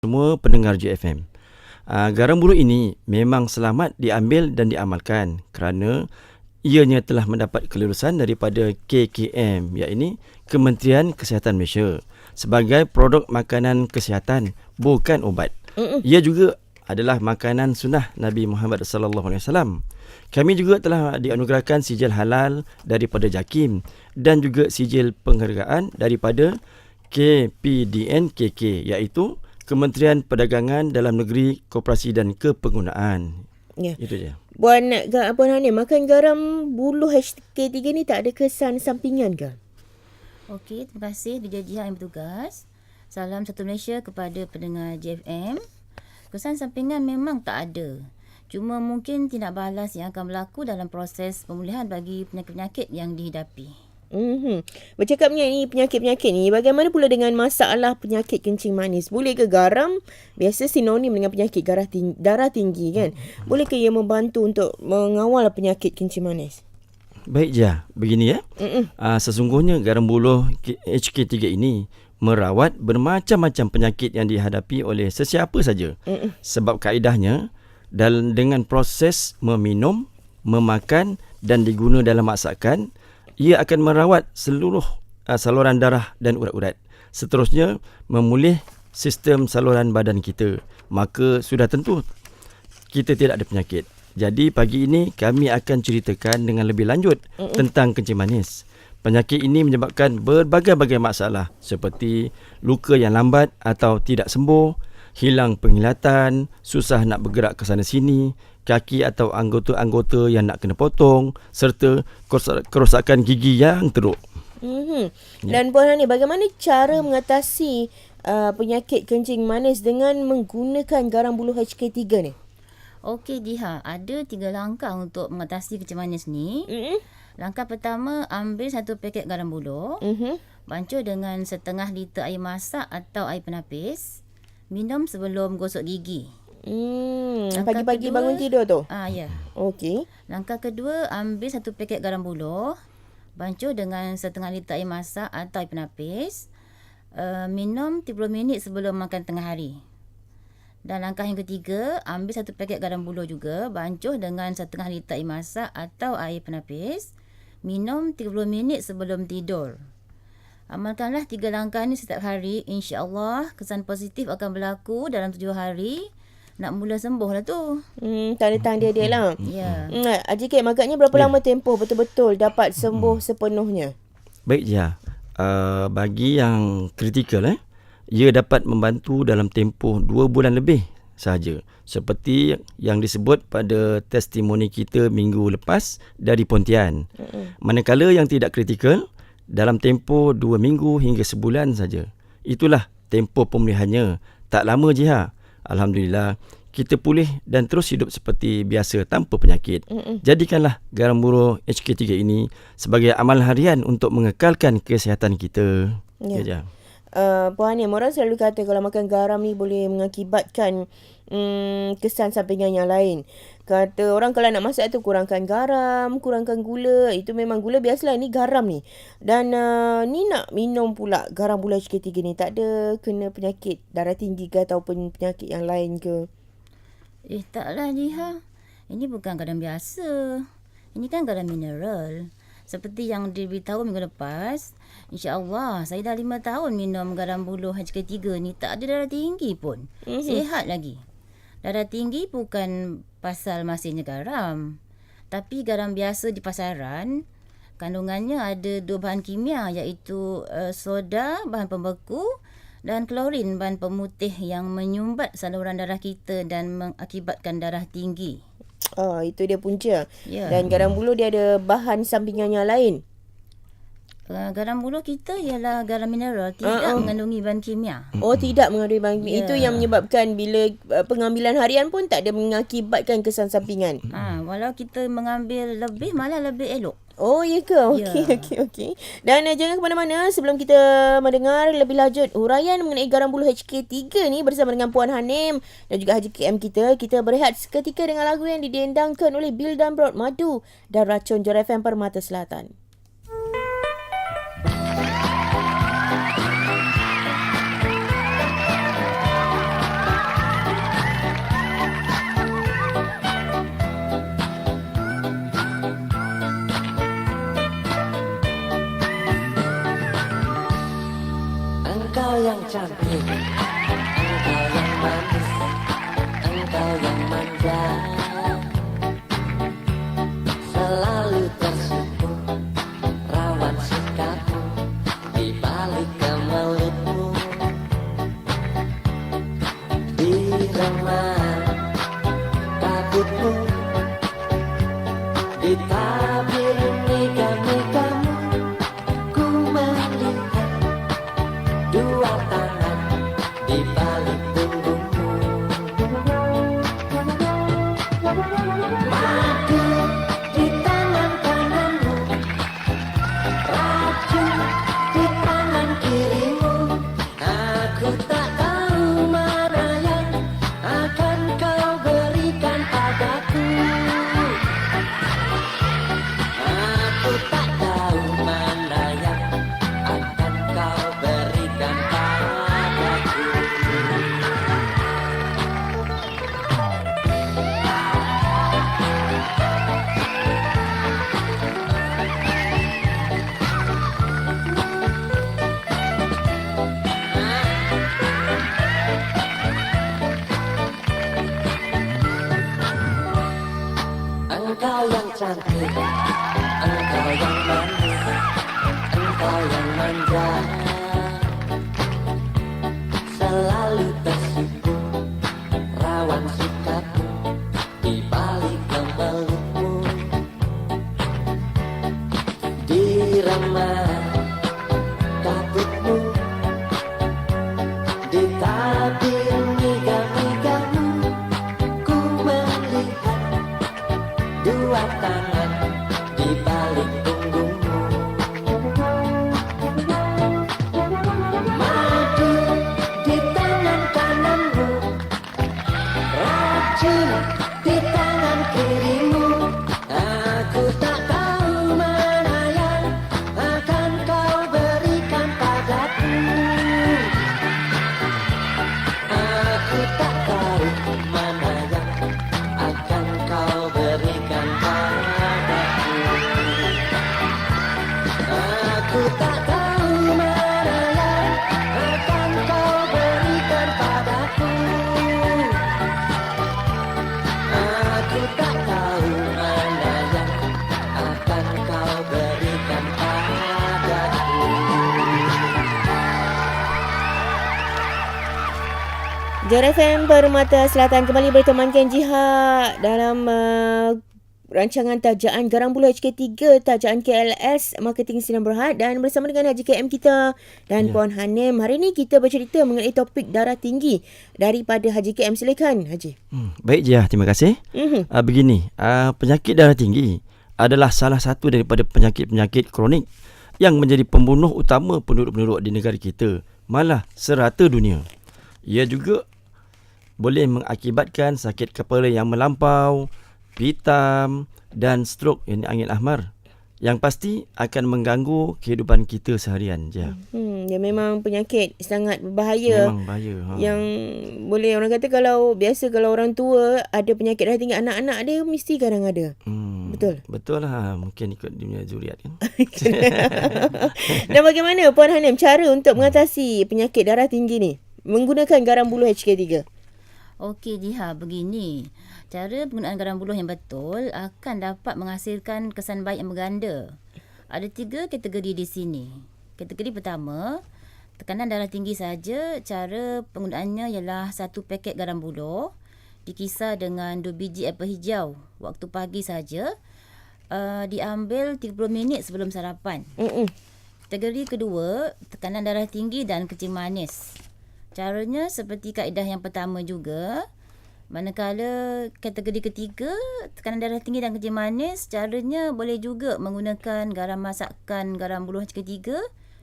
semua pendengar JFM. Garam buluh ini memang selamat diambil dan diamalkan kerana ianya telah mendapat kelulusan daripada KKM, iaitu Kementerian Kesihatan Malaysia, sebagai produk makanan kesihatan, bukan ubat. Ia juga adalah makanan sunnah Nabi Muhammad SAW. Kami juga telah dianugerahkan sijil halal daripada JAKIM dan juga sijil penghargaan daripada KPDN-KK, iaitu Kementerian Perdagangan Dalam Negeri, Koperasi dan Kepenggunaan. Ya. Itu je. Puan Hanim, makan garam buluh HK3 ni tak ada kesan sampingan ke? Okey, terima kasih DJ Jiha yang bertugas. Salam satu Malaysia kepada pendengar JFM. Kesan sampingan memang tak ada. Cuma mungkin tindak balas yang akan berlaku dalam proses pemulihan bagi penyakit-penyakit yang dihidapi. Bercakap mengenai penyakit-penyakit ni, bagaimana pula dengan masalah penyakit kencing manis? Boleh ke garam biasa sinonim dengan penyakit darah tinggi kan? Boleh ke ia membantu untuk mengawal penyakit kencing manis? Baik je, begini ya. Sesungguhnya garam buluh HK3 ini merawat bermacam-macam penyakit yang dihadapi oleh sesiapa saja. Sebab kaedahnya dengan proses meminum, memakan dan diguna dalam masakan, ia akan merawat seluruh saluran darah dan urat-urat. Seterusnya, memulih sistem saluran badan kita. Maka sudah tentu kita tidak ada penyakit. Jadi pagi ini kami akan ceritakan dengan lebih lanjut tentang kencing manis. Penyakit ini menyebabkan berbagai-bagai masalah seperti luka yang lambat atau tidak sembuh, hilang penglihatan, susah nak bergerak ke sana sini, kaki atau anggota-anggota yang nak kena potong, serta kerosakan gigi yang teruk. Dan Puan Hani, bagaimana cara mengatasi penyakit kencing manis dengan menggunakan garam buluh HK3 ni? Okey Jiha, ada 3 langkah untuk mengatasi kencing manis ni. Langkah pertama, ambil 1 paket garam buluh, bancuh dengan setengah liter air masak atau air penapis. Minum sebelum gosok gigi. Pagi-pagi bangun tidur tu? Ya. Okey. Langkah kedua, ambil 1 paket garam buluh, bancuh dengan setengah liter air masak atau air penapis. Minum 30 minit sebelum makan tengah hari. Dan langkah yang ketiga, ambil 1 paket garam buluh juga, bancuh dengan setengah liter air masak atau air penapis. Minum 30 minit sebelum tidur. Amalkanlah 3 langkah ni setiap hari. InsyaAllah kesan positif akan berlaku dalam 7 hari. Nak mula sembuh lah tu. Tanda-tanda dia lah. Ya. Haji Kek, agaknya berapa lama tempoh betul-betul dapat sembuh sepenuhnya? Baik je. Bagi yang kritikal, ia dapat membantu dalam tempoh 2 bulan lebih sahaja. Seperti yang disebut pada testimoni kita minggu lepas dari Pontian. Manakala yang tidak kritikal, dalam tempoh 2 minggu hingga sebulan saja. Itulah tempoh pemulihannya. Tak lama je. Alhamdulillah, kita pulih dan terus hidup seperti biasa tanpa penyakit. Jadikanlah garam buluh HK3 ini sebagai amal harian untuk mengekalkan kesihatan kita. Ya. Puan Hanim, orang selalu kata kalau makan garam ni boleh mengakibatkan kesan sampingan yang lain. Kata orang kalau nak masak tu kurangkan garam, kurangkan gula. Itu memang gula biasalah, ni garam ni. Dan ni nak minum pula garam buluh HK3 ni, tak ada kena penyakit darah tinggi ke ataupun penyakit yang lain ke? Taklah Jiha. Ini bukan garam biasa. Ini kan garam mineral. Seperti yang diberitahu minggu lepas, insya-Allah saya dah 5 tahun minum garam buluh HK3 ni, tak ada darah tinggi pun. Sihat lagi. Darah tinggi bukan pasal masinnya garam, tapi garam biasa di pasaran, kandungannya ada 2 bahan kimia, iaitu soda, bahan pembeku, dan klorin, bahan pemutih yang menyumbat saluran darah kita dan mengakibatkan darah tinggi. Itu dia punca. Ya. Dan garam buluh dia ada bahan sampingan yang lain. Garam buluh kita ialah garam mineral, tidak mengandungi bahan kimia. Tidak mengandungi bahan kimia. Ya. Itu yang menyebabkan bila pengambilan harian pun tak ada mengakibatkan kesan sampingan. Walau kita mengambil lebih, malah lebih elok. Ya ke? Okey. Dan jangan ke mana-mana sebelum kita mendengar lebih lanjut huraian mengenai garam buluh HK3 ni bersama dengan Puan Hanim dan juga Haji KM kita. Kita berehat seketika dengan lagu yang didendangkan oleh Bill dan Broad, Madu dan Racun Johor FM Permata Selatan. tangan kananmu, racun di tangan kirimu. Aku tak tahu mana yang akan kau berikan padaku. Aku tak tahu mana yang akan kau berikan padaku. Aku tak tahu mana yang akan kau berikan padaku. Aku tak tahu mana yang akan kau berikan padaku. Jar FM Permata Selatan kembali bertemankan Jihad dalam rancangan Tajaan Garang Buluh HK3, Tajaan KLS Marketing Sinar Berhad, dan bersama dengan Haji KM kita dan Puan Hanem. Hari ini kita bercerita mengenai topik darah tinggi daripada Haji KM. Silakan Haji. Baik Jia, terima kasih. Begini, penyakit darah tinggi adalah salah satu daripada penyakit-penyakit kronik yang menjadi pembunuh utama penduduk-penduduk di negara kita, malah serata dunia. Ia juga boleh mengakibatkan sakit kepala yang melampau, pitam dan strok, ini angin ahmar, yang pasti akan mengganggu kehidupan kita seharian je. Dia memang penyakit sangat berbahaya. Memang bahaya. Yang boleh orang kata kalau orang tua ada penyakit darah tinggi, anak-anak dia mesti kadang ada. Betul? Betul lah, mungkin ikut dia punya zuriat kan. Dan bagaimana Puan Hanem cara untuk mengatasi penyakit darah tinggi ni menggunakan garam buluh HK3? Okey Jiha, begini. Cara penggunaan garam buluh yang betul akan dapat menghasilkan kesan baik yang berganda. Ada 3 kategori di sini. Kategori pertama, tekanan darah tinggi saja. Cara penggunaannya ialah 1 paket garam buluh dikisar dengan 2 biji apel hijau. Waktu pagi saja. Diambil 30 minit sebelum sarapan. Kategori kedua, tekanan darah tinggi dan kencing manis. Caranya seperti kaedah yang pertama juga. Manakala kategori ketiga, tekanan darah tinggi dan kencing manis, caranya boleh juga menggunakan garam masakan garam buluh HK3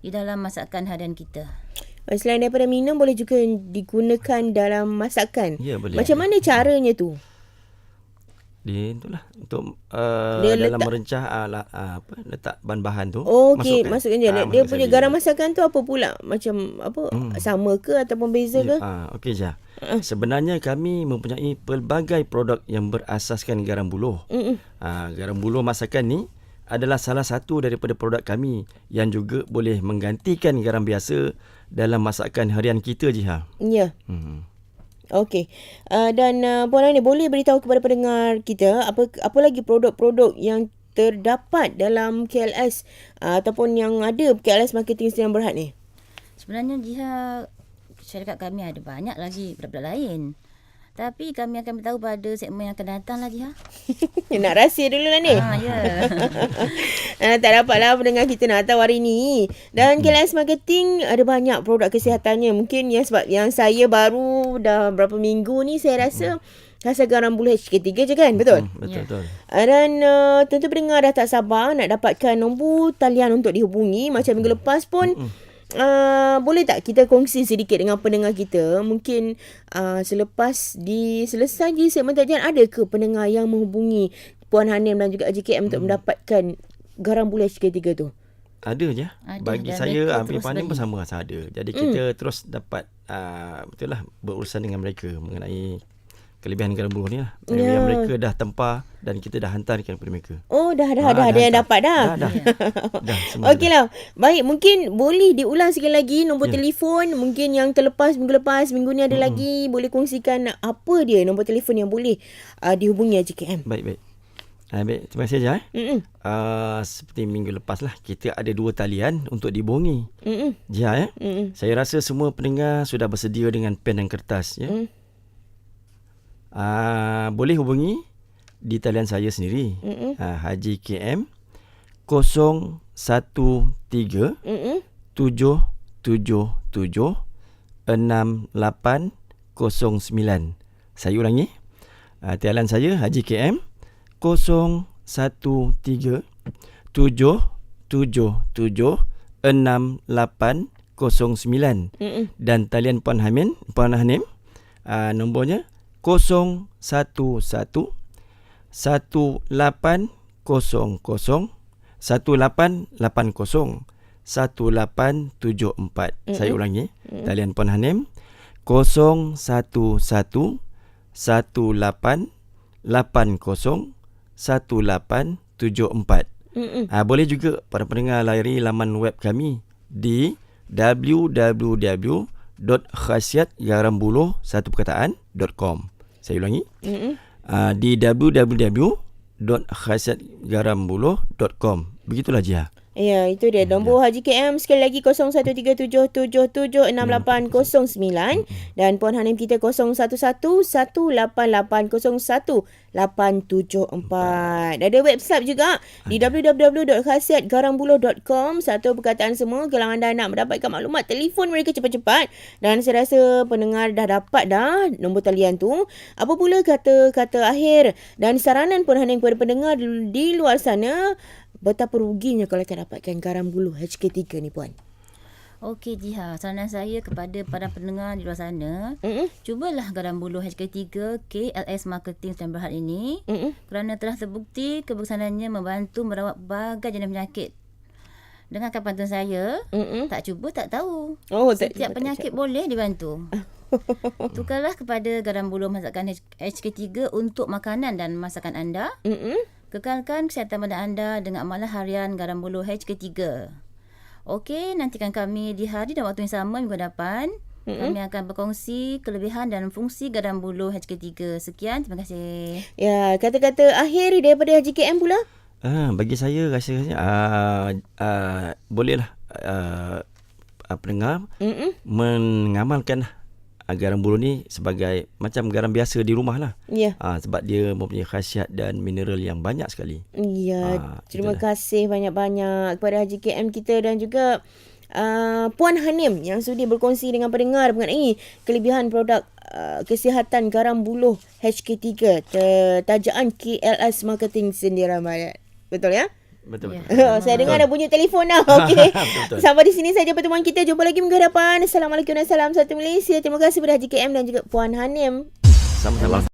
di dalam masakan harian kita. Selain daripada minum, boleh juga digunakan dalam masakan. Ya, boleh. Macam mana caranya tu? Dia itulah untuk Dia dalam letak- merencah letak bahan-bahan tu. Okey, masukkan je. Dia masuk punya sekali. garam masakan tu apa pula? Macam apa? Sama ke ataupun beza ke? Okey Jah. Sebenarnya kami mempunyai pelbagai produk yang berasaskan garam buluh. Garam buluh masakan ni adalah salah satu daripada produk kami yang juga boleh menggantikan garam biasa dalam masakan harian kita, Jiha. Ya. Okey. Dan Puan Ani boleh beritahu kepada pendengar kita apa lagi produk-produk yang terdapat dalam KLS ataupun yang ada KLS Marketing Sinar Berhad ni? Sebenarnya Jiha, syarikat kami ada banyak lagi produk lain. Tapi kami akan beritahu pada segmen yang akan datang lah Jiha. Nak rahsia dulu lah ni. Ya. Tak dapatlah pendengar kita nak tahu hari ni. Dan KLS Marketing ada banyak produk kesihatannya. Mungkin sebab yang saya baru dah berapa minggu ni saya rasa rasa garam buluh HK3 je kan? Betul? Betul. Dan tentu pendengar dah tak sabar nak dapatkan nombor talian untuk dihubungi. Macam minggu lepas pun boleh tak kita kongsi sedikit dengan pendengar kita? Mungkin selesai di segmen tajian, ada ke pendengar yang menghubungi Puan Hanem dan juga AJKM untuk mendapatkan garam buluh HK3 tu? Ada je. Ada, Bagi dan saya, mereka Ambil terus Panem pun beli. sama rasa ada. Jadi kita terus dapat betul lah berurusan dengan mereka mengenai kelebihan garam buluh ni lah. Yang mereka dah tempah dan kita dah hantarkan kepada mereka. Oh, dah ada yang dapat dah. Dah. Dah semua. Okeylah. Baik, mungkin boleh diulang sekali lagi nombor telefon. Mungkin yang terlepas minggu lepas, minggu ni ada lagi. Boleh kongsikan apa dia nombor telefon yang boleh dihubungi AJKM. Baik. Baik, terima kasih Jah. Seperti minggu lepas lah, kita ada 2 talian untuk dihubungi. Jah, saya rasa semua pendengar sudah bersedia dengan pen dan kertas. Ya. Boleh hubungi di talian saya sendiri. Haji KM 013 777 6809. Saya ulangi. Talian saya Haji KM 013 777 6809. dan talian Puan Hanim nombornya 011 1800 1874. Saya ulangi. Talian Puan Hanim 011 1880 1874. Boleh juga para pendengar layari laman web kami di www.khasiatgarambuluh.com. Saya ulangi. Di www.khasiatgarambuluh.com. Begitulah Jia. Ya, itu dia. Nombor Haji KM sekali lagi 0137776809 dan Puan Hanim kita 0111880184. Ada website juga di www.khasiatgarambuluh.com. Satu perkataan semua kalau anda nak mendapatkan maklumat, telefon mereka cepat-cepat. Dan saya rasa pendengar dah dapat dah nombor talian tu. Apa pula kata-kata akhir dan saranan Puan Hanim kepada pendengar di luar sana? Betapa ruginya kalau tak dapatkan garam buluh HK3 ni Puan. Okey Jiha, saranan saya kepada para pendengar di luar sana, cubalah garam buluh HK3 KLS Marketing Sdn Bhd ini kerana telah terbukti keberkesanannya membantu merawat berbagai jenis penyakit. Dengarkan pantun saya, tak cuba tak tahu. Setiap penyakit boleh dibantu. Tukarlah kepada garam buluh masakan HK3 untuk makanan dan masakan anda. Kekalkan kesihatan badan anda dengan amalan harian garam buluh HK3. Okey, nantikan kami di hari dan waktu yang sama minggu depan. Kami akan berkongsi kelebihan dan fungsi garam buluh HK3. Sekian, terima kasih. Ya, kata-kata akhir daripada Haji KM pula? Bagi saya rasanya bolehlah pendengar mengamalkan garam buluh ni sebagai macam garam biasa di rumah lah. Ya. Sebab dia mempunyai khasiat dan mineral yang banyak sekali. Ya, terima kasih banyak-banyak kepada Haji KM kita dan juga Puan Hanim yang sudi berkongsi dengan pendengar mengenai kelebihan produk kesihatan garam buluh HK3 tajaan KLS Marketing Sdn Bhd. Betul ya? Betul. Saya dengar ada bunyi telefon dah. Okey. Sampai di sini saja pertemuan kita. Jumpa lagi minggu depan. Assalamualaikum dan salam satu Malaysia. Terima kasih kepada Haji KM dan juga Puan Hanim. Sama-sama.